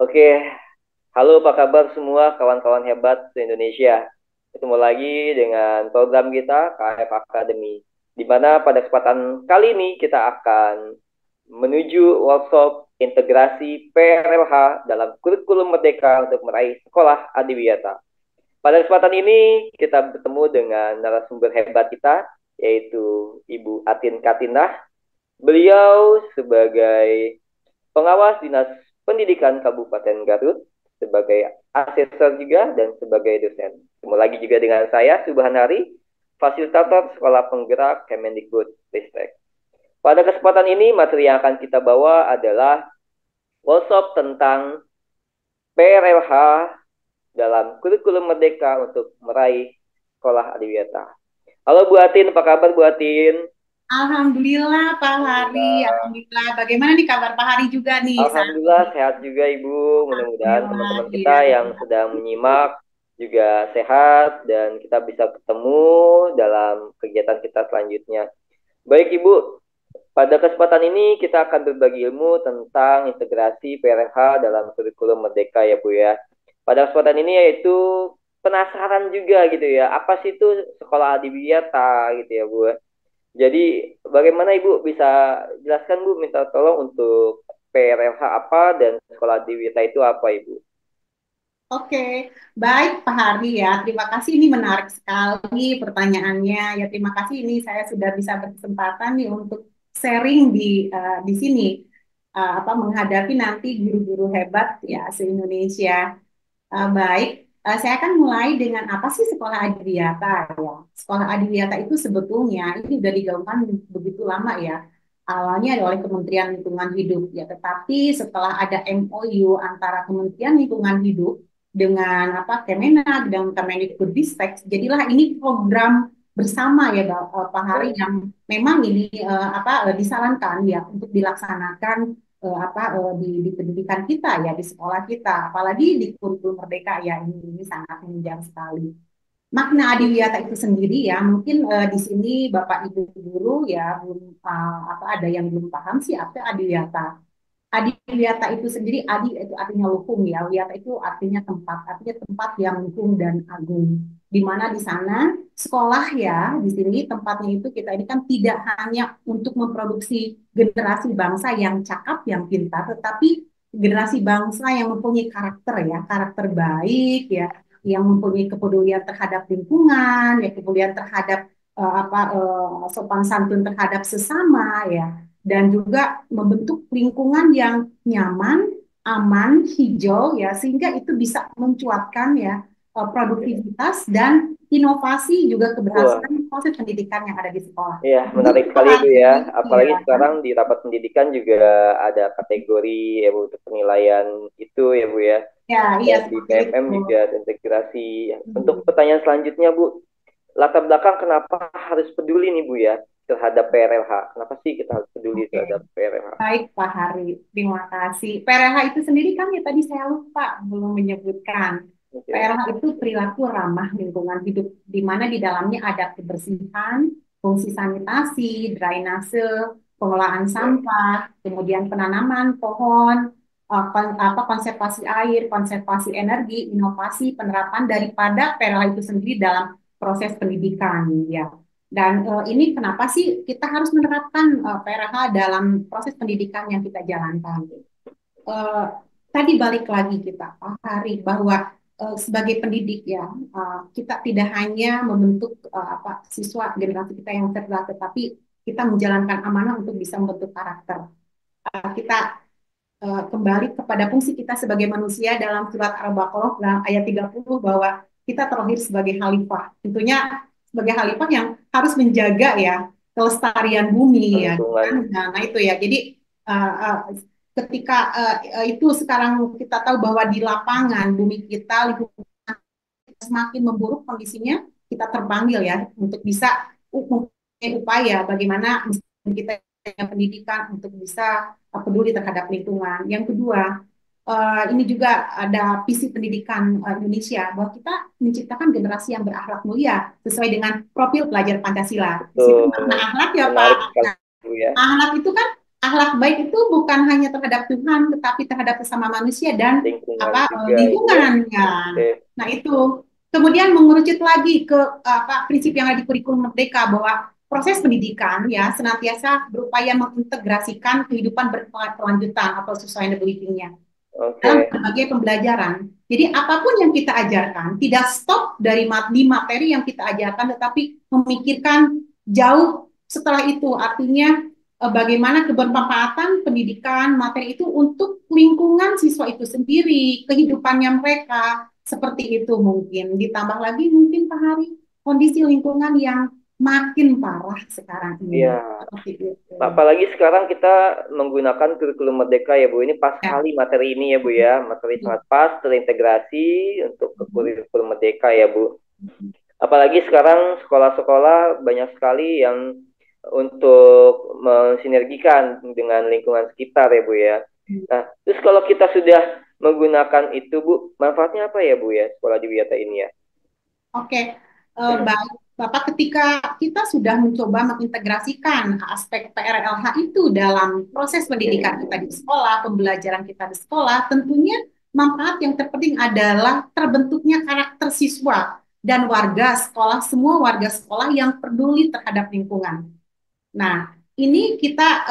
Oke, halo apa kabar semua kawan-kawan hebat se-Indonesia. Ketemu lagi dengan program kita KF Academy, di mana pada kesempatan kali ini kita akan menuju workshop integrasi PRLH dalam kurikulum Merdeka untuk meraih sekolah adiwiyata. Pada kesempatan ini kita bertemu dengan narasumber hebat kita, yaitu Ibu Atin Katinah. Beliau sebagai pengawas Dinas Pendidikan Kabupaten Garut, sebagai asesor juga dan sebagai dosen. Ketemu lagi juga dengan saya, Subhan Hari, fasilitator Sekolah Penggerak Kemendikbud Ristek. Pada kesempatan ini, materi yang akan kita bawa adalah workshop tentang PRLH dalam kurikulum Merdeka untuk meraih sekolah adiwiyata. Halo Bu Atin, apa kabar Bu Atin? Alhamdulillah Pak Hari, Alhamdulillah. Alhamdulillah. Bagaimana nih kabar Pak Hari juga nih saat Alhamdulillah ini? sehat juga Ibu. Mudah-mudahan Alhamdulillah, teman-teman kita iya. yang sedang menyimak juga sehat dan kita bisa ketemu dalam kegiatan kita selanjutnya. Baik Ibu, pada kesempatan ini kita akan berbagi ilmu tentang integrasi PRH dalam kurikulum Merdeka ya Bu ya. Pada kesempatan ini yaitu penasaran juga gitu ya, apa sih itu sekolah adiwiyata gitu ya Bu. Jadi bagaimana Ibu bisa jelaskan Bu, minta tolong untuk PRLH apa dan sekolah Adiwita itu apa Ibu? Oke, baik Pak Hari ya. Terima kasih, ini menarik sekali pertanyaannya. Ya terima kasih, ini saya sudah bisa berkesempatan nih untuk sharing di sini. Menghadapi nanti guru-guru hebat ya se-Indonesia. Baik, saya akan mulai dengan apa sih sekolah adiwiyata ya. Sekolah adiwiyata itu sebetulnya ini sudah digaungkan begitu lama ya. Awalnya oleh Kementerian Lingkungan Hidup ya, tetapi setelah ada MOU antara Kementerian Lingkungan Hidup dengan Kemenak dan Kemendikbudristek, jadilah ini program bersama ya Pak Hari, Oh, yang memang ini disarankan ya untuk dilaksanakan di pendidikan kita ya, di sekolah kita, apalagi di kurikulum Merdeka ya, ini sangat menunjang sekali. Makna adiwiyata itu sendiri ya, mungkin di sini Bapak Ibu guru ya belum ada yang belum paham sih apa adiwiyata. Adiwiyata itu sendiri, adi itu artinya luhung ya, wiyata itu artinya tempat yang luhung dan agung. Di mana di sana sekolah ya, di sini tempatnya itu kita ini kan tidak hanya untuk memproduksi generasi bangsa yang cakap, yang pintar, tetapi generasi bangsa yang mempunyai karakter ya, karakter baik ya, yang mempunyai kepedulian terhadap lingkungan, ya kepedulian terhadap sopan santun terhadap sesama ya, dan juga membentuk lingkungan yang nyaman, aman, hijau ya, sehingga itu bisa mencuatkan ya iya. produktivitas dan inovasi, juga Wah, keberhasilan proses pendidikan yang ada di sekolah. iya menarik Begitu sekali Ibu ya. Apalagi ya. sekarang di rapat pendidikan juga ada kategori ya Bu untuk penilaian itu ya Bu ya. Ya, iya Dan di seperti PMM itu. juga ada integrasi. Untuk Hmm. pertanyaan selanjutnya Bu, latar belakang kenapa harus peduli nih Bu ya terhadap PRLH? Kenapa sih kita harus peduli Oke, terhadap PRLH? baik Pak Hari, terima kasih. PRH itu sendiri kan ya tadi saya lupa belum menyebutkan. Oke. PRH itu perilaku ramah lingkungan hidup, di mana di dalamnya ada kebersihan, fungsi sanitasi, drainase, pengelolaan Ya. sampah, kemudian penanaman pohon, konservasi air, konservasi energi, inovasi, penerapan daripada PRH itu sendiri dalam proses pendidikan ya. Dan ini kenapa sih kita harus menerapkan PRH dalam proses pendidikan yang kita jalankan? Eh, Tadi balik lagi kita Pak Hari, bahwa sebagai pendidik ya, kita tidak hanya membentuk siswa generasi kita yang cerdas, tetapi kita menjalankan amanah untuk bisa membentuk karakter. Kita kembali kepada fungsi kita sebagai manusia dalam surat Al-Baqarah dalam ayat 30, bahwa kita terlahir sebagai khalifah. Tentunya sebagai khalifah yang harus menjaga ya kelestarian bumi ya, Lingkungan. kan? Nah, itu ya. Jadi uh, uh, ketika itu sekarang kita tahu bahwa di lapangan bumi kita, lingkungan semakin memburuk kondisinya, kita terpanggil ya untuk bisa mempunyai upaya bagaimana kita pendidikan untuk bisa peduli terhadap lingkungan. Yang kedua, ini juga ada visi pendidikan Indonesia, bahwa kita menciptakan generasi yang berakhlak mulia sesuai dengan profil pelajar Pancasila. Di situ makna Betul. akhlak ya Pak. Menarik sekali Nah, Bu ya. akhlak itu kan akhlak baik itu bukan hanya terhadap Tuhan, tetapi terhadap sesama manusia dan Lingkungan juga Ibu ya. lingkungannya. Oke. Nah itu. Kemudian mengerucut lagi ke prinsip yang ada di kurikulum Merdeka bahwa proses pendidikan ya senantiasa berupaya mengintegrasikan kehidupan berkelanjutan atau sustainable living-nya dalam Oke. berbagai pembelajaran. Jadi apapun yang kita ajarkan tidak stop dari materi yang kita ajarkan, tetapi memikirkan jauh setelah itu. Artinya bagaimana kebermanfaatan pendidikan materi itu untuk lingkungan siswa itu sendiri, kehidupannya mereka, seperti itu mungkin. Ditambah lagi mungkin Pak Hari, kondisi lingkungan yang makin parah sekarang ini. Iya. Seperti itu. Apalagi sekarang kita menggunakan kurikulum Merdeka ya Bu. Ini pas Ya. sekali materi ini ya Bu ya. Materi sangat pas, terintegrasi untuk ke kurikulum Merdeka ya Bu. Apalagi sekarang sekolah-sekolah banyak sekali yang untuk mensinergikan dengan lingkungan sekitar ya Bu ya. Nah, terus kalau kita sudah menggunakan itu Bu, manfaatnya apa ya Bu ya sekolah di Wiyata ini ya? Oke, baik. Bapak, ketika kita sudah mencoba mengintegrasikan aspek PRLH itu dalam proses pendidikan kita di sekolah, pembelajaran kita di sekolah, tentunya manfaat yang terpenting adalah terbentuknya karakter siswa dan warga sekolah, semua warga sekolah yang peduli terhadap lingkungan. Nah, ini kita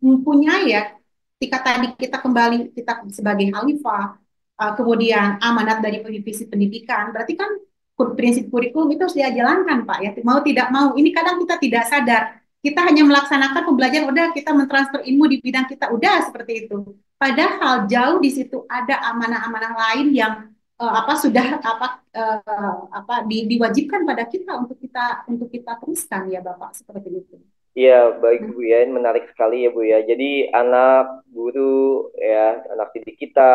mempunyai ya, ketika tadi kita kembali kita sebagai khalifah, kemudian amanat dari visi pendidikan, berarti kan prinsip kurikulum itu harus dia jalankan, Pak ya. Mau tidak mau, ini kadang kita tidak sadar. Kita hanya melaksanakan pembelajaran, udah kita mentransfer ilmu di bidang kita, udah seperti itu. Padahal jauh di situ ada amanah-amanah lain yang sudah diwajibkan pada kita untuk kita teruskan ya Bapak seperti itu. Iya, baik Bu ya, ini menarik sekali ya Bu ya. Jadi anak, guru, ya, anak didik kita,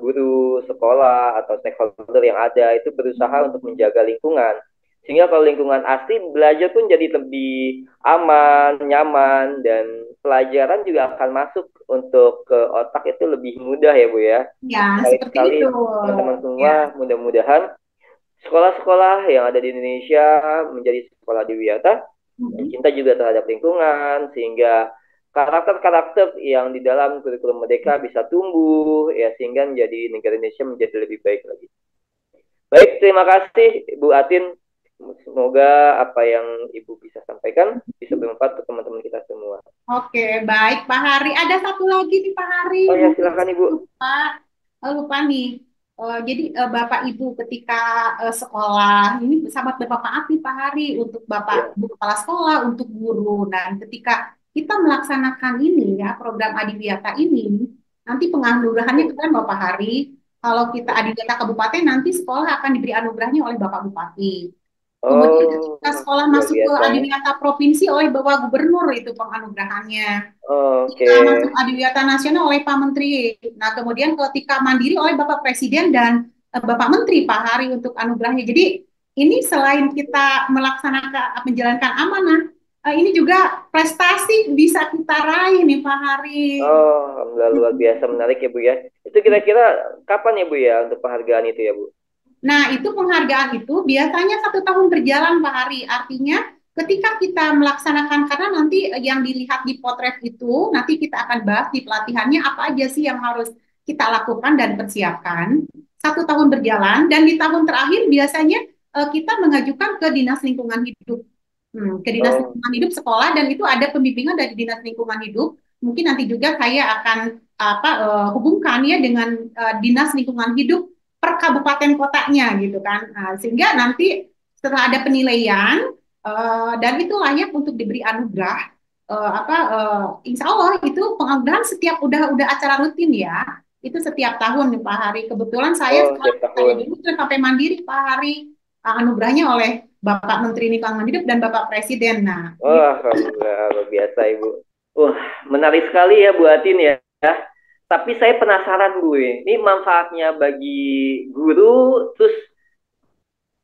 guru, sekolah, atau stakeholder yang ada itu berusaha untuk menjaga lingkungan. Sehingga kalau lingkungan asli, belajar pun jadi lebih aman, nyaman, dan pelajaran juga akan masuk untuk ke otak itu lebih mudah ya Bu ya. Ya, Baik seperti sekali itu. teman-teman Ya. semua, mudah-mudahan sekolah-sekolah yang ada di Indonesia menjadi sekolah di Wiyata dan Mhm. cinta juga terhadap lingkungan sehingga karakter-karakter yang di dalam kurikulum Merdeka bisa tumbuh ya sehingga menjadi negara Indonesia menjadi lebih baik lagi. Baik, terima kasih Bu Atin. Semoga apa yang Ibu bisa sampaikan bisa bermanfaat untuk teman-teman kita semua. Oke, baik Pak Hari. Ada satu lagi nih Pak Hari, Oh ya, mungkin silakan saya Ibu. lupa nih. Jadi Bapak Ibu ketika sekolah ini sangat bermanfaat nih Pak Hari untuk Bapak Ya. Ibu kepala sekolah, untuk guru. Dan ketika kita melaksanakan ini ya program Adiwiyata ini, nanti penganugerahannya keren loh Pak Hari. Kalau kita Adiwiyata Kabupaten nanti sekolah akan diberi anugerahnya oleh Bapak Bupati. Kemudian Oh, ketika sekolah luar masuk ke biasa ya. Adiwiyata Provinsi oleh Bapak Gubernur itu penganugerahannya. Oke. Ketika masuk Adiwiyata Nasional oleh Pak Menteri. Nah, kemudian ketika Mandiri oleh Bapak Presiden dan Bapak Menteri Pak Hari untuk anugerahnya. Jadi ini selain kita melaksanakan menjalankan amanah, ini juga prestasi bisa kita raih nih Pak Hari. Oh, alhamdulillah luar biasa menarik ya Bu ya. Itu kira-kira kapan ya Bu ya untuk penghargaan itu ya Bu? Nah, itu penghargaan itu biasanya 1 tahun berjalan, Pak Hari. Artinya, ketika kita melaksanakan, karena nanti yang dilihat di potret itu, nanti kita akan bahas di pelatihannya apa aja sih yang harus kita lakukan dan persiapkan. 1 tahun berjalan, dan di tahun terakhir biasanya kita mengajukan ke Dinas Lingkungan Hidup. Ke Dinas Oh, Lingkungan Hidup sekolah, dan itu ada pembimbingan dari Dinas Lingkungan Hidup. Mungkin nanti juga saya akan hubungkan ya dengan Dinas Lingkungan Hidup per kabupaten kotanya gitu kan. Sehingga nanti setelah ada penilaian dan itu layak untuk diberi anugerah insya Allah itu penganugerahan setiap udah acara rutin ya itu setiap tahun nih Pak Hari. Kebetulan saya oh setelah tiap saya tahun. dulu terus sampai mandiri Pak Hari anugerahnya oleh Bapak Menteri Lingkungan Hidup dan Bapak Presiden. Nah, Oh, alhamdulillah luar biasa Ibu. Wah, menarik sekali ya Bu Atin ya. Tapi saya penasaran Bu, ini manfaatnya bagi guru, terus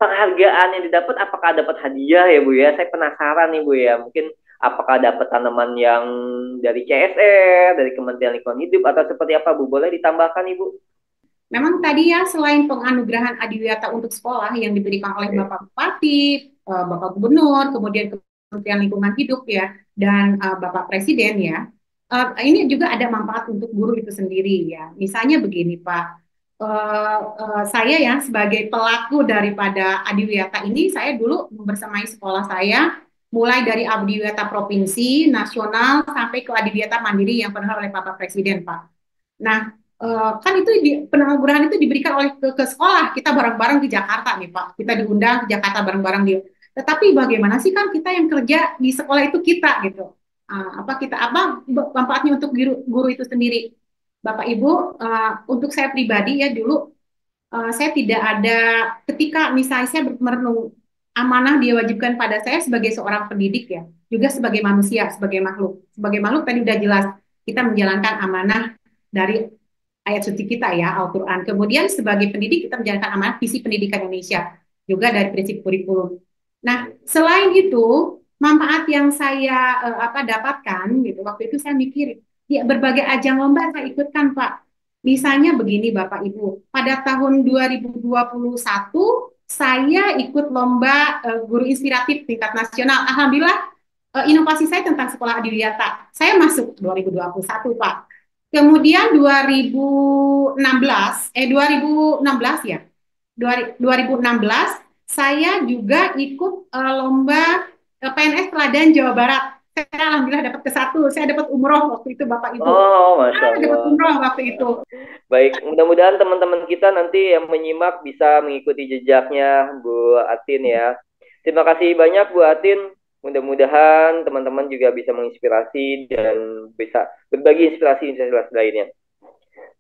penghargaan yang didapat apakah dapat hadiah ya Bu ya? Saya penasaran nih Bu ya. Mungkin apakah dapat tanaman yang dari CSR, dari Kementerian Lingkungan Hidup atau seperti apa Bu? Boleh ditambahkan Ibu? memang tadi ya selain penganugerahan Adiwiyata untuk sekolah yang diberikan oleh Oke. Bapak Bupati, Bapak Gubernur, kemudian Kementerian Lingkungan Hidup ya dan Bapak Presiden ya. Ini juga ada manfaat untuk guru itu sendiri ya. Misalnya begini Pak, saya ya sebagai pelaku daripada Adiwiyata ini, saya dulu membersamai sekolah saya mulai dari Adiwiyata Provinsi, Nasional sampai ke Adiwiyata Mandiri yang pernah oleh Bapak Presiden Pak. Nah, kan itu penanggulangan itu diberikan oleh ke sekolah. Kita bareng-bareng di Jakarta nih Pak. Kita diundang ke Jakarta bareng-bareng di. Tetapi bagaimana sih kan kita yang kerja di sekolah itu kita gitu. Apa kita apa manfaatnya untuk guru itu sendiri. Bapak Ibu, untuk saya pribadi ya dulu saya tidak ada ketika misalnya saya merenung amanah diwajibkan pada saya sebagai seorang pendidik ya, juga sebagai manusia, sebagai makhluk. Sebagai makhluk tadi udah jelas kita menjalankan amanah dari ayat suci kita ya, Al-Quran. Kemudian sebagai pendidik kita menjalankan amanat visi pendidikan Indonesia, juga dari prinsip kurikulum. Nah, selain itu, manfaat yang saya dapatkan gitu, waktu itu saya mikir, ya berbagai ajang lomba saya ikutkan Pak. Misalnya begini Bapak Ibu, pada tahun 2021 saya ikut lomba guru inspiratif tingkat nasional. Alhamdulillah inovasi saya tentang sekolah adiwiyata. Saya masuk 2021 Pak. Kemudian 2016 ya. 2016 saya juga ikut lomba PNS Teladan Jawa Barat. Saya alhamdulillah dapat ke satu. Saya dapat umroh waktu itu Bapak Ibu. Oh, Masya Dapat Allah. umroh waktu itu. Baik, mudah-mudahan teman-teman kita nanti yang menyimak bisa mengikuti jejaknya Bu Atin ya. Terima kasih banyak Bu Atin. Mudah-mudahan teman-teman juga bisa menginspirasi dan bisa berbagi inspirasi-inspirasi lainnya.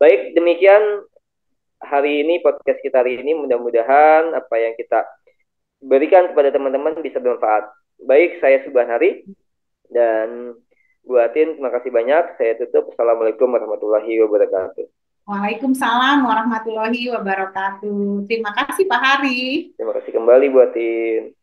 Baik, demikian hari ini podcast kita hari ini. Mudah-mudahan apa yang kita berikan kepada teman-teman bisa bermanfaat. Baik, saya Subhan Hari dan Bu Atin, terima kasih banyak. Saya tutup. Assalamualaikum warahmatullahi wabarakatuh. Waalaikumsalam warahmatullahi wabarakatuh. Terima kasih Pak Hari. Terima kasih kembali Bu Atin.